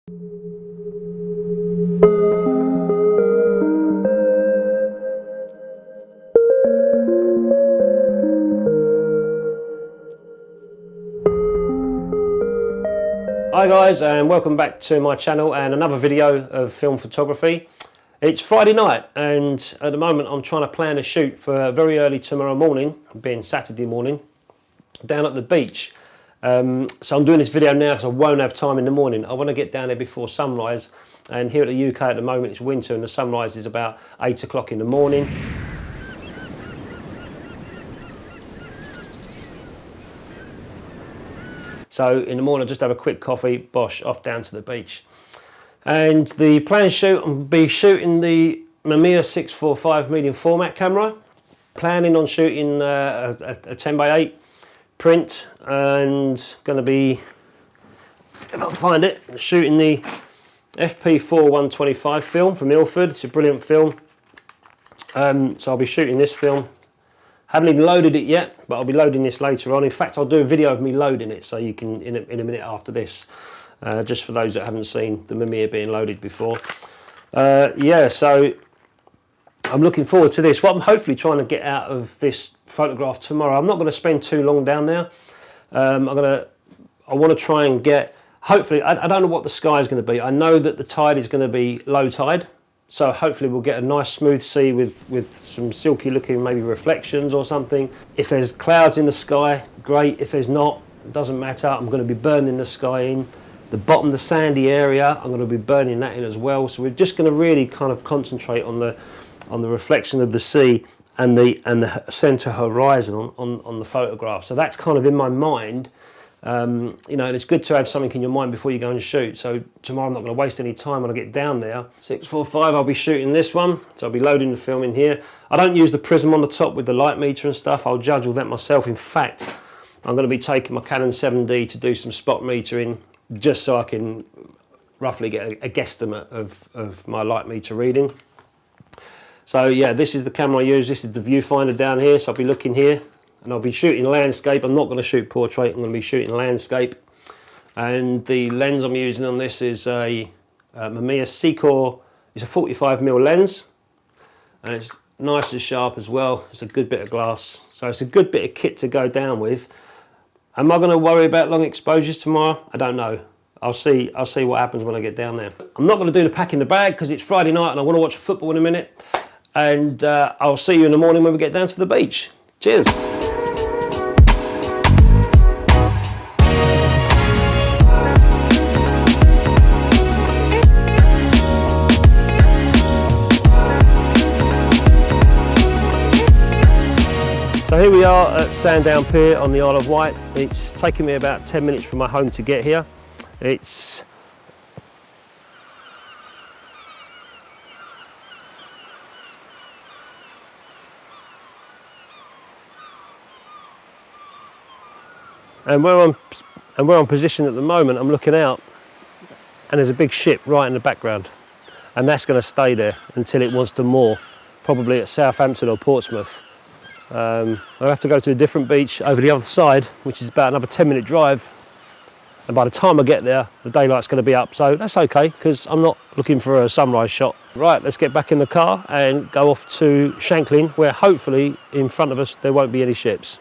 Hi guys, and welcome back to my channel and another video of film photography. It's Friday night, and at the moment I'm trying to plan a shoot for very early tomorrow morning, being Saturday morning, down at the beach. So I'm doing this video now because I won't have time in the morning. I want to get down there before sunrise, and here at the UK at the moment it's winter and the sunrise is about 8 o'clock in the morning. So in the morning I'll just have a quick coffee, bosh, off down to the beach. And the planned shoot, I'll be shooting the Mamiya 645 medium format camera. Planning on shooting a 10x8 print, and going to be, if I can find it, shooting the FP4 125 film from Ilford. It's a brilliant film. So I'll be shooting this film. Haven't even loaded it yet, but I'll be loading this later on. In fact, I'll do a video of me loading it, so you can, in a minute after this, just for those that haven't seen the Mamiya being loaded before. Yeah, so I'm looking forward to this. What I'm hopefully trying to get out of this photograph tomorrow, I'm not going to spend too long down there. I want to try and get, hopefully, I don't know what the sky is going to be. I know that the tide is going to be low tide. So hopefully we'll get a nice smooth sea with some silky looking maybe reflections or something. If there's clouds in the sky, great. If there's not, it doesn't matter. I'm going to be burning the sky in. The bottom, the sandy area, I'm going to be burning that in as well. So we're just going to really kind of concentrate on the reflection of the sea and the centre horizon on the photograph. So that's kind of in my mind. You know, and it's good to have something in your mind before you go and shoot. So tomorrow I'm not going to waste any time when I get down there. 645, I'll be shooting this one, so I'll be loading the film in here. I don't use the prism on the top with the light meter and stuff. I'll judge all that myself. In fact, I'm going to be taking my Canon 7D to do some spot metering, just so I can roughly get a guesstimate of my light meter reading. So yeah, this is the camera I use. This is the viewfinder down here, so I'll be looking here. And I'll be shooting landscape. I'm not going to shoot portrait, I'm going to be shooting landscape. And the lens I'm using on this is a Mamiya Secor. It's a 45mm lens, and it's nice and sharp as well. It's a good bit of glass, so it's a good bit of kit to go down with. Am I going to worry about long exposures tomorrow? I don't know. I'll see what happens when I get down there. I'm not going to do the pack in the bag because it's Friday night and I want to watch football in a minute. And I'll see you in the morning when we get down to the beach. Cheers. So here we are at Sandown Pier on the Isle of Wight. It's taken me about 10 minutes from my home to get here. It's and where I'm positioned at the moment, I'm looking out and there's a big ship right in the background, and that's going to stay there until it wants to moor, probably at Southampton or Portsmouth. I'll have to go to a different beach over the other side, which is about another 10-minute drive, and by the time I get there the daylight's going to be up, so that's okay because I'm not looking for a sunrise shot. Right, let's get back in the car and go off to Shanklin, where hopefully in front of us there won't be any ships.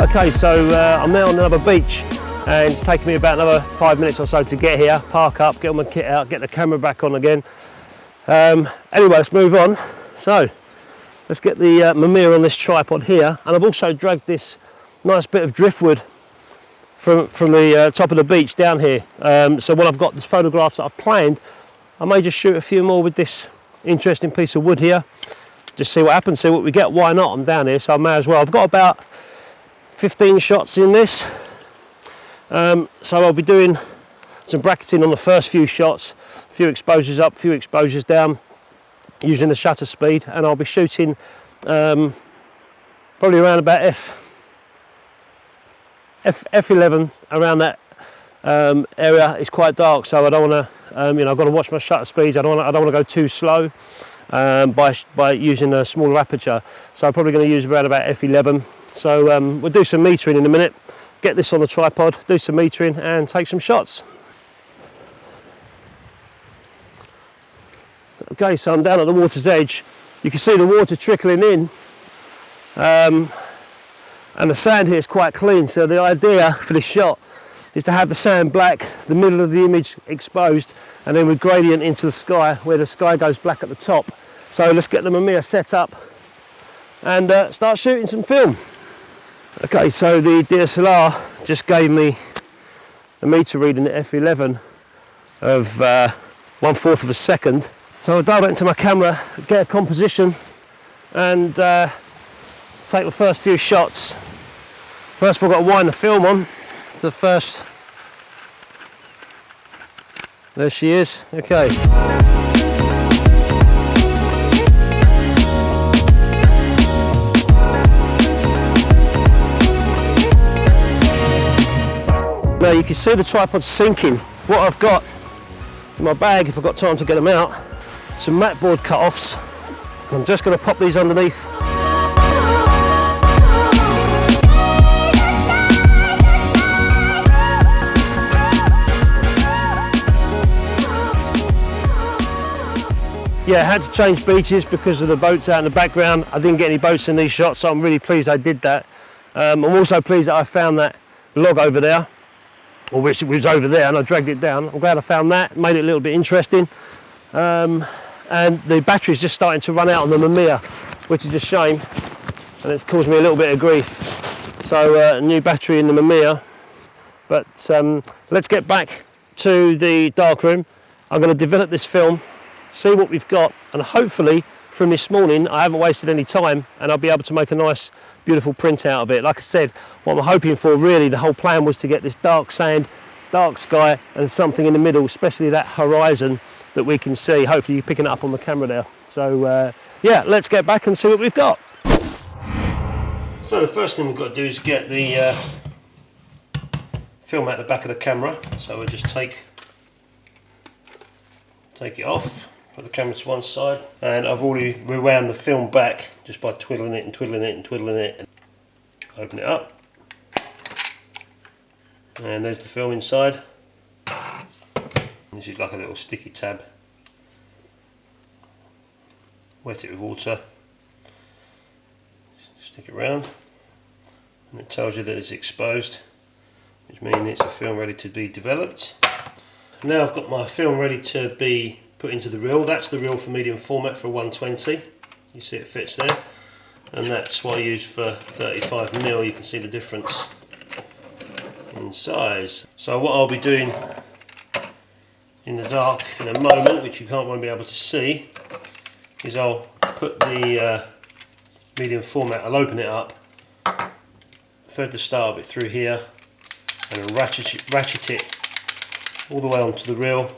Okay, so I'm now on another beach, and it's taken me about another 5 minutes or so to get here, park up, get all my kit out, get the camera back on again. Anyway, let's move on. So let's get the Mamiya on this tripod here, and I've also dragged this nice bit of driftwood from the top of the beach down here. So when I've got these photographs that I've planned, I may just shoot a few more with this interesting piece of wood here, just see what happens, see what we get. Why not? I'm down here, so I may as well. I've got about 15 shots in this, so I'll be doing some bracketing on the first few shots, a few exposures up, a few exposures down, using the shutter speed, and I'll be shooting probably around about F11, around that area. It's quite dark, so I don't want to, you know, I've got to watch my shutter speeds. I don't want to go too slow. by using a smaller aperture. So I'm probably going to use around about f11. So we'll do some metering in a minute, get this on the tripod, do some metering and take some shots. Okay, so I'm down at the water's edge. You can see the water trickling in, and the sand here is quite clean. So the idea for this shot is to have the sand black, the middle of the image exposed, and then with gradient into the sky, where the sky goes black at the top. So let's get the Mamiya set up and start shooting some film. Okay, so the DSLR just gave me a meter reading at f11 of 1/4 of a second. So I'll dial that into my camera, get a composition and take the first few shots. First of all, I've got to wind the film on. The first, there she is, okay. Now you can see the tripod sinking. What I've got in my bag, if I've got time to get them out, some mat board cut-offs. I'm just going to pop these underneath. Yeah, I had to change beaches because of the boats out in the background. I didn't get any boats in these shots, so I'm really pleased I did that. I'm also pleased that I found that log over there, or which was over there, and I dragged it down. I'm glad I found that, made it a little bit interesting. And the battery's just starting to run out on the Mamiya, which is a shame, and it's caused me a little bit of grief. So a new battery in the Mamiya. But let's get back to the darkroom. I'm going to develop this film, see what we've got, and hopefully from this morning I haven't wasted any time and I'll be able to make a nice beautiful print out of it. Like I said, what I'm hoping for, really the whole plan was to get this dark sand, dark sky and something in the middle, especially that horizon that we can see. Hopefully you're picking it up on the camera there. So yeah, let's get back and see what we've got. So the first thing we've got to do is get the film out the back of the camera. So we'll just take it off, put the camera to one side, and I've already rewound the film back just by twiddling it and twiddling it and twiddling it. Open it up, and there's the film inside. This is like a little sticky tab. Wet it with water, stick it round, and it tells you that it's exposed, which means it's a film ready to be developed. Now I've got my film ready to be put into the reel. That's the reel for medium format for 120. You see it fits there, and that's what I use for 35mm. You can see the difference in size. So what I'll be doing in the dark in a moment, which you won't be able to see, is I'll put the medium format, I'll open it up, thread the start of it through here, and ratchet it all the way onto the reel,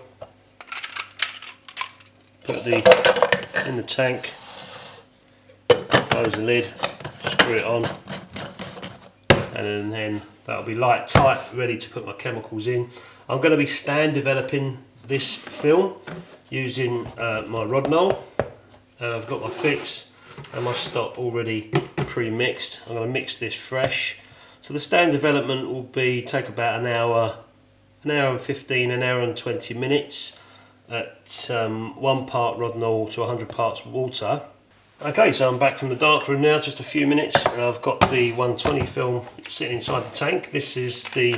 put in the tank, close the lid, screw it on, and then that'll be light tight, ready to put my chemicals in. I'm going to be stand developing this film using my rod knoll. I've got my fix and my stock already pre-mixed. I'm going to mix this fresh. So the stand development will take about an hour and 15, an hour and 20 minutes at 1 part rod knoll to 100 parts water. Okay, so I'm back from the darkroom now, just a few minutes, and I've got the 120 film sitting inside the tank. This is the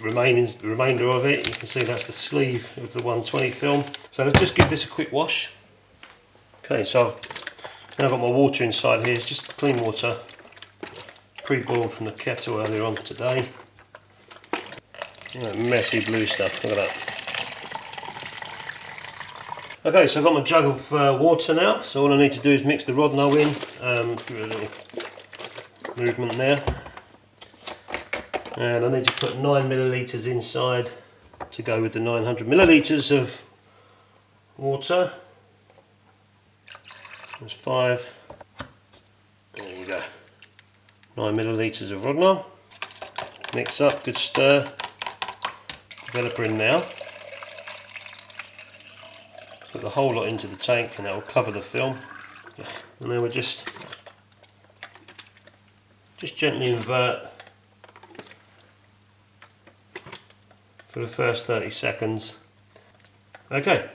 remainder of it. You can see that's the sleeve of the 120 film. So let's just give this a quick wash. Okay, so I've now got my water inside here. It's just clean water, pre-boiled from the kettle earlier on today. That messy blue stuff, look at that. Okay, so I've got my jug of water now, so all I need to do is mix the rod knoll in, give it a little movement there, and I need to put 9 millilitres inside to go with the 900 millilitres of water. There's 5, there you go, 9 millilitres of rod knoll, mix up, good stir, developer in now. put the whole lot into the tank and that will cover the film. And then we'll just gently invert for the first 30 seconds. Okay,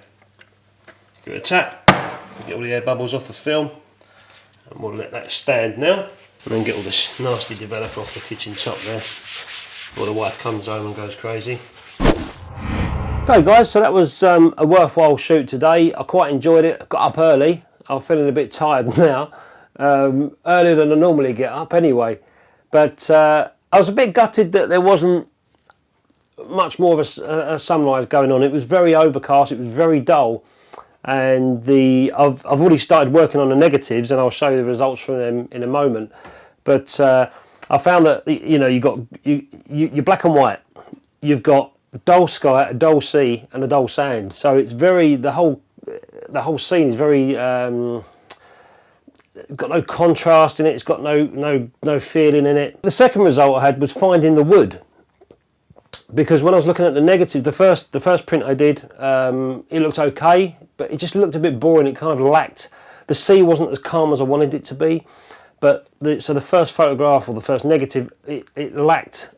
give it a tap, get all the air bubbles off the film, and we'll let that stand now, and then get all this nasty developer off the kitchen top there before the wife comes home and goes crazy. Okay guys, so that was a worthwhile shoot today. I quite enjoyed it. I got up early. I'm feeling a bit tired now, earlier than I normally get up anyway, but I was a bit gutted that there wasn't much more of a sunrise going on. It was very overcast, it was very dull, and I've already started working on the negatives, and I'll show you the results from them in a moment. But I found that, you know, you're black and white, you've got dull sky, a dull sea, and a dull sand. So it's very, the whole scene is very got no contrast in it. It's got no feeling in it. The second result I had was finding the wood, because when I was looking at the negative, the first print I did, it looked okay, but it just looked a bit boring. It kind of lacked, the sea wasn't as calm as I wanted it to be. But so the first photograph, or the first negative, it lacked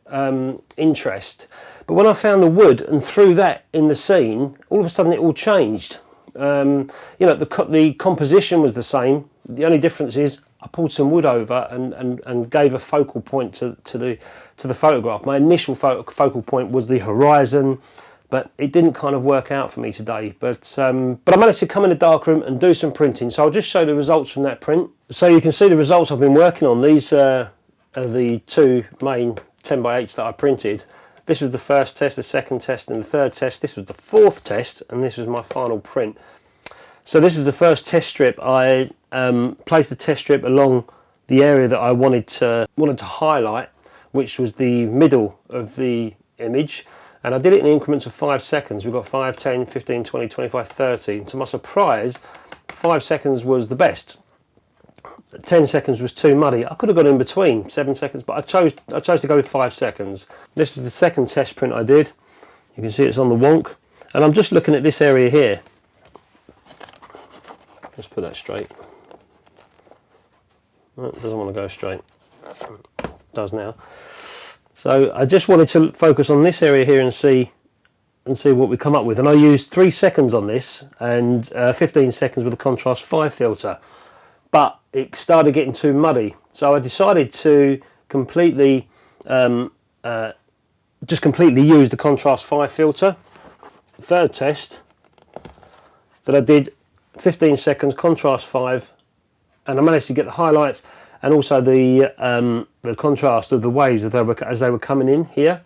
interest. But when I found the wood and threw that in the scene, all of a sudden it all changed. You know, the composition was the same. The only difference is I pulled some wood over and gave a focal point to the photograph. My initial focal point was the horizon, but it didn't kind of work out for me today. But I managed to come in the darkroom and do some printing. So I'll just show the results from that print. So you can see the results I've been working on. These are the two main 10x8s that I printed. This was the first test, the second test, and the third test. This was the fourth test, and this was my final print. So this was the first test strip. I placed the test strip along the area that I wanted to highlight, which was the middle of the image, and I did it in increments of 5 seconds. We've got 5, 10, 15, 20, 25, 30. And to my surprise, 5 seconds was the best. 10 seconds was too muddy. I could have gone in between 7 seconds, but I chose to go with 5 seconds. This was the second test print I did. You can see it's on the wonk, and I'm just looking at this area here. Let's put that straight. Oh, it doesn't want to go straight. It does now. So I just wanted to focus on this area here and see what we come up with. And I used 3 seconds on this and 15 seconds with the contrast 5 filter. But it started getting too muddy, so I decided to completely use the contrast 5 filter. Third test that I did, 15 seconds contrast 5, and I managed to get the highlights and also the contrast of the waves as they were coming in here,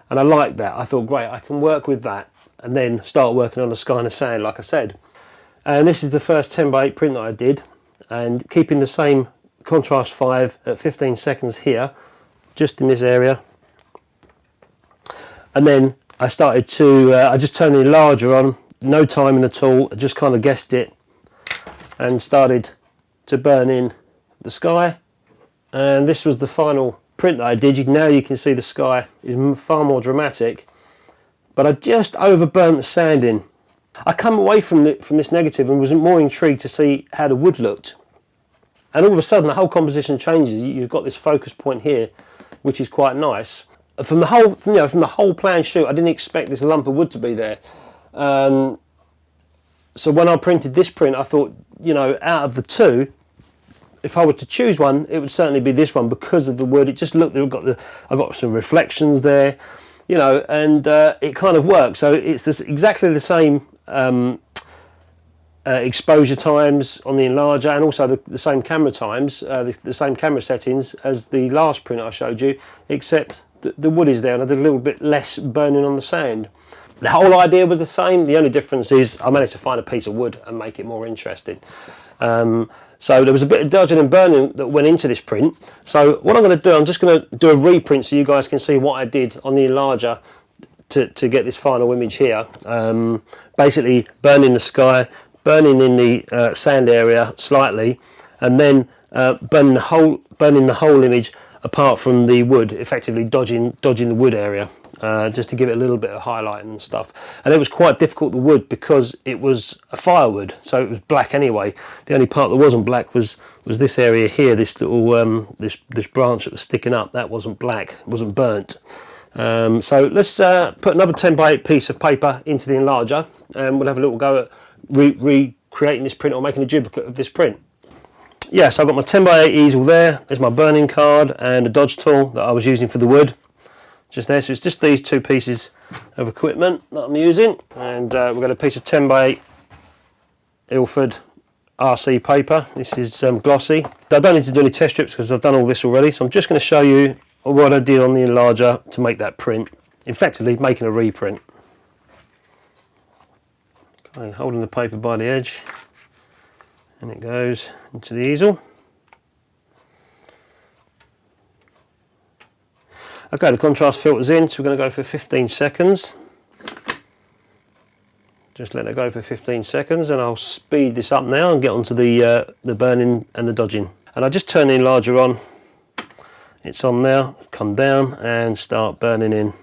and I liked that. I thought, great, I can work with that and then start working on the sky and the sand, like I said. And this is the first 10x8 print that I did, and keeping the same contrast 5 at 15 seconds here, just in this area. And then I started to, I just turned the enlarger on, no timing at all, I just kind of guessed it, and started to burn in the sky. And this was the final print that I did. Now you can see the sky is far more dramatic, but I just overburnt the sanding. I come away from this negative and was more intrigued to see how the wood looked. And all of a sudden the whole composition changes. You've got this focus point here, which is quite nice. From the whole planned shoot, I didn't expect this lump of wood to be there. So when I printed this print, I thought, you know, out of the two, if I was to choose one, it would certainly be this one because of the wood. It just looked, I got some reflections there, you know, and it kind of works. So it's exactly the same exposure times on the enlarger, and also the same camera times, the same camera settings as the last print I showed you, except the wood is there and I did a little bit less burning on the sand. The whole idea was the same. The only difference is I managed to find a piece of wood and make it more interesting. So there was a bit of dodging and burning that went into this print. So what I'm going to do, I'm just going to do a reprint so you guys can see what I did on the enlarger to get this final image here. Basically burning the sky, burning in the sand area slightly, and then burning the whole image apart from the wood, effectively dodging the wood area. just to give it a little bit of highlight and stuff. And it was quite difficult, the wood, because it was a firewood, so it was black anyway. The only part that wasn't black was this area here, this little this branch that was sticking up. That wasn't black, it wasn't burnt. So let's put another 10x8 piece of paper into the enlarger, and we'll have a little go at recreating this print or making a duplicate of this print. Yeah, so I've got my 10x8 easel there. There's my burning card and a dodge tool that I was using for the wood just there. So it's just these two pieces of equipment that I'm using, and we've got a piece of 10x8 Ilford RC paper. This is glossy. I don't need to do any test strips because I've done all this already, so I'm just going to show you what I did on the enlarger to make that print, effectively making a reprint. Okay, holding the paper by the edge, and it goes into the easel. Okay, the contrast filter's in, so we're going to go for 15 seconds. Just let it go for 15 seconds, and I'll speed this up now and get onto the burning and the dodging. And I just turn the enlarger on. It's on now. Come down and start burning in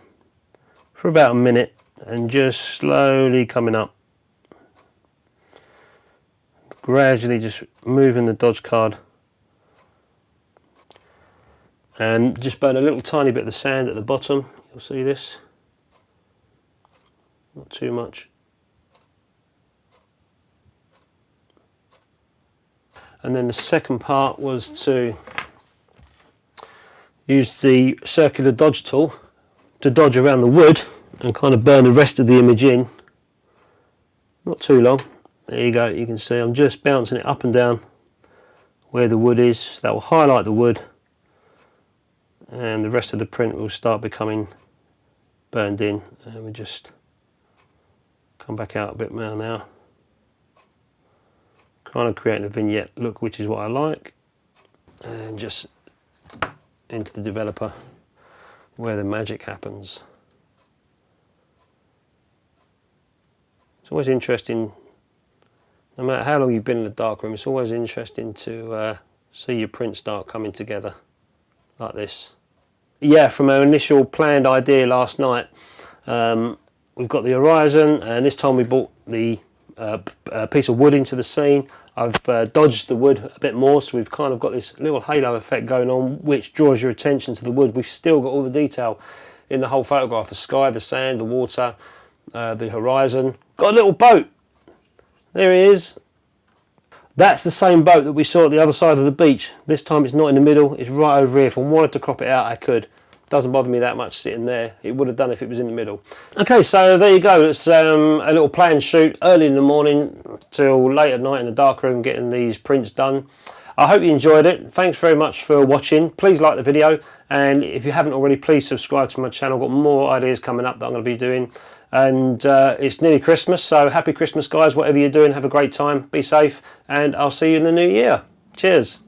for about a minute, and just slowly coming up. Gradually just moving the dodge card, and just burn a little tiny bit of the sand at the bottom. You'll see this, not too much. And then the second part was to use the circular dodge tool to dodge around the wood and kind of burn the rest of the image in. Not too long. There you go, you can see I'm just bouncing it up and down where the wood is, so that will highlight the wood, and the rest of the print will start becoming burned in. And we just come back out a bit more now, kind of creating a vignette look, which is what I like, and just into the developer where the magic happens. It's always interesting, no matter how long you've been in the darkroom, it's always interesting to see your print start coming together like this. Yeah, from our initial planned idea last night, we've got the horizon, and this time we brought the piece of wood into the scene. I've dodged the wood a bit more, so we've kind of got this little halo effect going on, which draws your attention to the wood. We've still got all the detail in the whole photograph: the sky, the sand, the water, the horizon. Got a little boat. There he is. That's the same boat that we saw at the other side of the beach. This time it's not in the middle, it's right over here. If I wanted to crop it out, I could. Doesn't bother me that much sitting there. It would have done if it was in the middle. Okay, so there you go. It's a little planned shoot early in the morning till late at night in the darkroom, getting these prints done. I hope you enjoyed it. Thanks very much for watching. Please like the video, and if you haven't already, please subscribe to my channel. I've got more ideas coming up that I'm going to be doing. And it's nearly Christmas, so happy Christmas, guys. Whatever you're doing, have a great time, be safe, and I'll see you in the new year. Cheers.